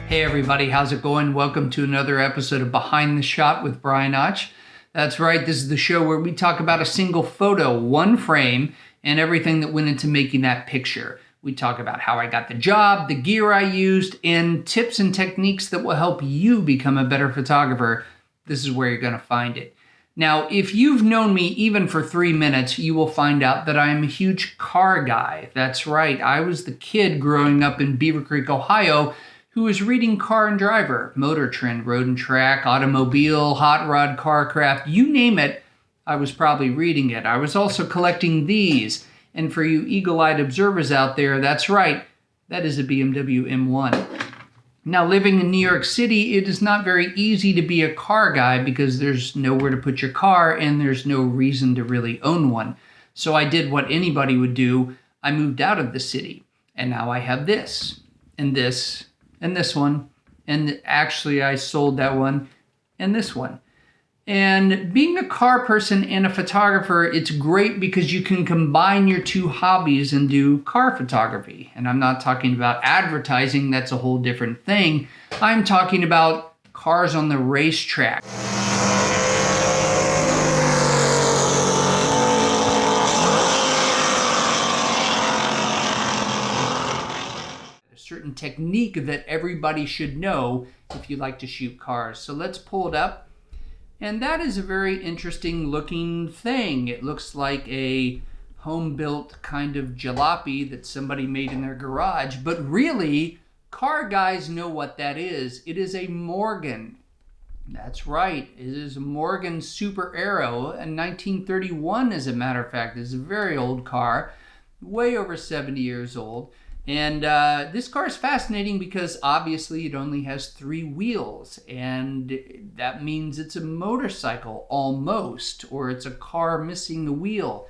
Hey everybody, how's it going? Welcome to another episode of Behind the Shot with Brian Ach. That's right, this is the show where we talk about a single photo, one frame, and everything that went into making that picture. We talk about how I got the job, the gear I used, and tips and techniques that will help you become a better photographer. This is where you're going to find it. Now, if you've known me even for 3 minutes, you will find out that I am a huge car guy. That's right, I was the kid growing up in Beaver Creek, Ohio, who was reading Car and Driver, Motor Trend, Road and Track, Automobile, Hot Rod, Carcraft, you name it, I was probably reading it. I was also collecting these. And for you eagle-eyed observers out there, that's right, that is a BMW M1. Now, living in New York City, it is not very easy to be a car guy because there's nowhere to put your car and there's no reason to really own one. So I did what anybody would do. I moved out of the city. And now I have this, and this, and this one, and actually I sold that one, and this one. And being a car person and a photographer, it's great because you can combine your two hobbies and do car photography. And I'm not talking about advertising, that's a whole different thing. I'm talking about cars on the racetrack. Certain technique that everybody should know if you like to shoot cars. So let's pull it up. And that is a very interesting looking thing. It looks like a home-built kind of jalopy that somebody made in their garage. But really, car guys know what that is. It is a Morgan. That's right. It is a Morgan Super Aero, a 1931 as a matter of fact. It's a very old car, way over 70 years old. And this car is fascinating because obviously it only has 3 wheels, and that means it's a motorcycle almost, or it's a car missing a wheel.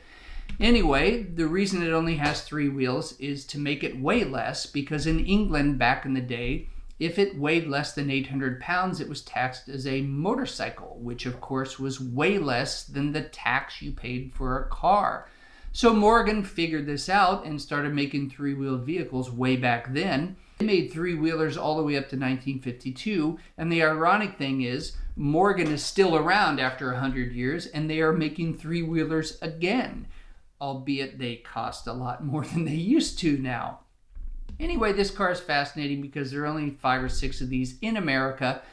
Anyway, the reason it only has 3 wheels is to make it weigh less, because in England back in the day, if it weighed less than 800 pounds, it was taxed as a motorcycle, which of course was way less than the tax you paid for a car. So Morgan figured this out and started making 3-wheeled vehicles way back then. They made 3-wheelers all the way up to 1952. And the ironic thing is, Morgan is still around after 100 years, and they are making 3-wheelers again, albeit they cost a lot more than they used to now. Anyway, this car is fascinating because there are only 5 or 6 of these in America.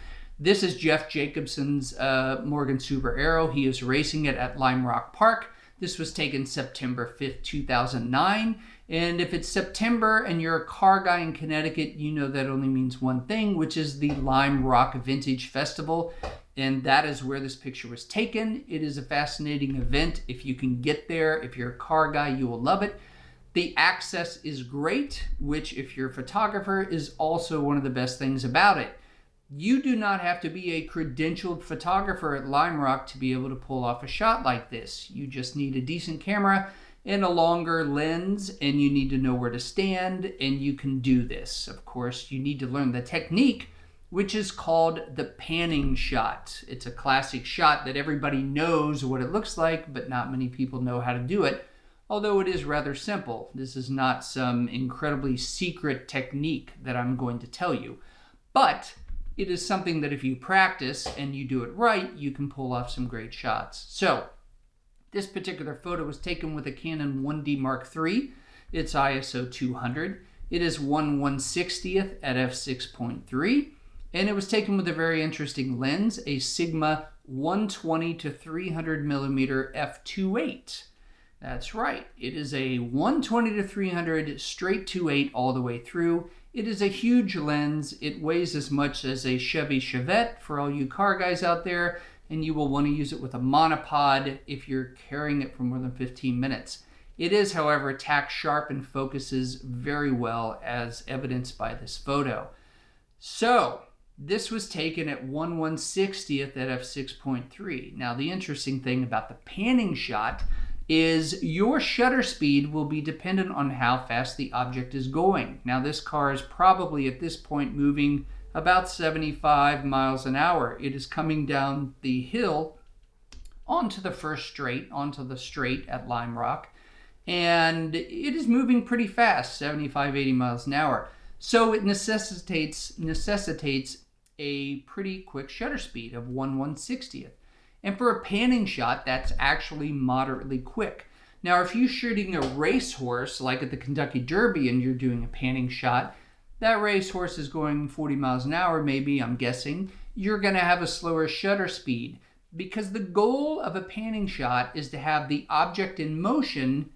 This is Jeff Jacobson's Morgan Super Aero. He is racing it at Lime Rock Park. This was taken September 5th, 2009. And if it's September and you're a car guy in Connecticut, you know that only means one thing, which is the Lime Rock Vintage Festival. And that is where this picture was taken. It is a fascinating event. If you can get there, if you're a car guy, you will love it. The access is great, which if you're a photographer is also one of the best things about it. You do not have to be a credentialed photographer at Lime Rock to be able to pull off a shot like this. You just need a decent camera and a longer lens, and you need to know where to stand, and you can do this. Of course, you need to learn the technique, which is called the panning shot. It's a classic shot that everybody knows what it looks like, but not many people know how to do it, although it is rather simple. This is not some incredibly secret technique that I'm going to tell you. But it is something that if you practice and you do it right, you can pull off some great shots. So, this particular photo was taken with a Canon 1D Mark III. It's ISO 200. It is 1/160th at f6.3. And it was taken with a very interesting lens, a Sigma 120 to 300 millimeter f2.8. That's right. It is a 120 to 300 straight 2.8 all the way through. It is a huge lens. It weighs as much as a Chevy Chevette for all you car guys out there, and you will want to use it with a monopod if you're carrying it for more than 15 minutes. It is, however, tack sharp and focuses very well, as evidenced by this photo. So, this was taken at 1/160th at f6.3. Now, the interesting thing about the panning shot is your shutter speed will be dependent on how fast the object is going. Now, this car is probably at this point moving about 75 miles an hour. It is coming down the hill onto the straight at Lime Rock, and it is moving pretty fast, 75, 80 miles an hour. So it necessitates a pretty quick shutter speed of 1/160th. And for a panning shot, that's actually moderately quick. Now, if you're shooting a racehorse, like at the Kentucky Derby, and you're doing a panning shot, that racehorse is going 40 miles an hour, maybe, I'm guessing. You're going to have a slower shutter speed because the goal of a panning shot is to have the object in motion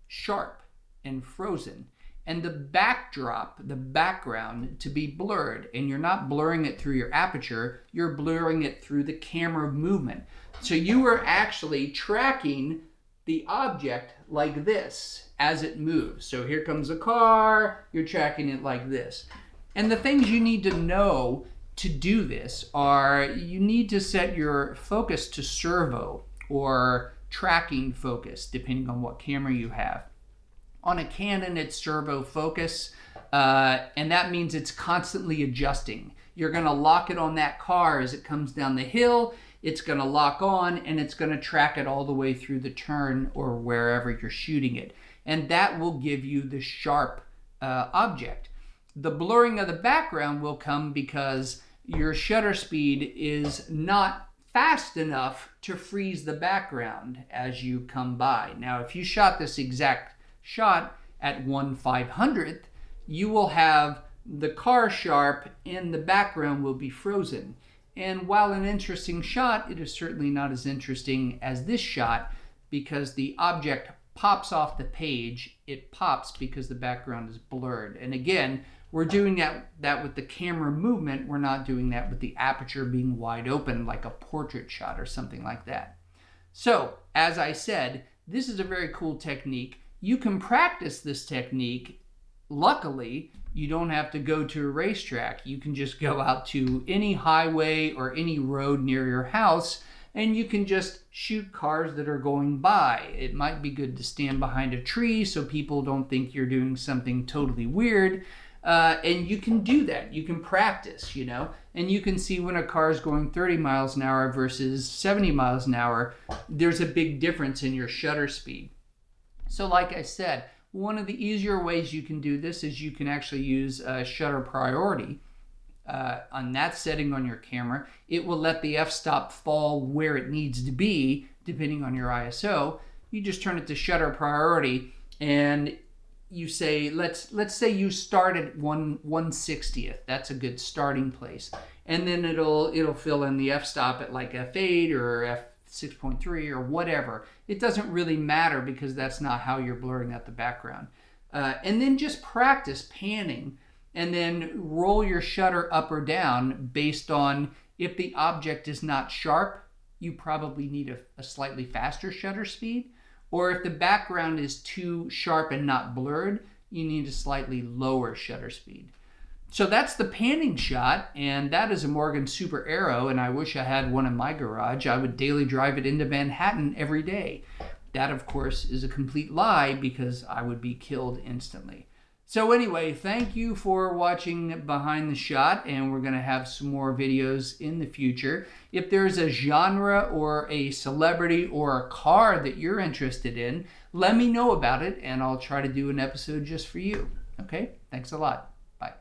sharp and frozen, and the backdrop, the background, to be blurred. And you're not blurring it through your aperture, you're blurring it through the camera movement. So you are actually tracking the object like this as it moves. So here comes a car, you're tracking it like this. And the things you need to know to do this are, you need to set your focus to servo or tracking focus, depending on what camera you have. On a Canon, it's servo focus, and that means it's constantly adjusting. You're going to lock it on that car as it comes down the hill, it's going to lock on, and it's going to track it all the way through the turn or wherever you're shooting it. And that will give you the sharp object. The blurring of the background will come because your shutter speed is not fast enough to freeze the background as you come by. Now, if you shot this exact shot at 1/500th, you will have the car sharp and the background will be frozen. And while an interesting shot, it is certainly not as interesting as this shot because the object pops off the page. It pops because the background is blurred. And again, we're doing that with the camera movement. We're not doing that with the aperture being wide open like a portrait shot or something like that. So, as I said, this is a very cool technique. You can practice this technique. Luckily, you don't have to go to a racetrack. You can just go out to any highway or any road near your house, and you can just shoot cars that are going by. It might be good to stand behind a tree so people don't think you're doing something totally weird. And you can do that. You can practice, and you can see when a car is going 30 miles an hour versus 70 miles an hour. There's a big difference in your shutter speed. So like I said, one of the easier ways you can do this is you can actually use shutter priority. On that setting on your camera, it will let the f-stop fall where it needs to be depending on your ISO. You just turn it to shutter priority and you say, let's say you start at 1/160th. That's a good starting place. And then it'll fill in the f-stop at like f8 or f6.3 or whatever. It doesn't really matter because that's not how you're blurring out the background. And then just practice panning and then roll your shutter up or down based on if the object is not sharp, you probably need a slightly faster shutter speed. Or if the background is too sharp and not blurred, you need a slightly lower shutter speed. So that's the panning shot, and that is a Morgan Super Aero, and I wish I had one in my garage. I would daily drive it into Manhattan every day. That, of course, is a complete lie because I would be killed instantly. So anyway, thank you for watching Behind the Shot, and we're going to have some more videos in the future. If there's a genre or a celebrity or a car that you're interested in, let me know about it, and I'll try to do an episode just for you. Okay? Thanks a lot. Bye.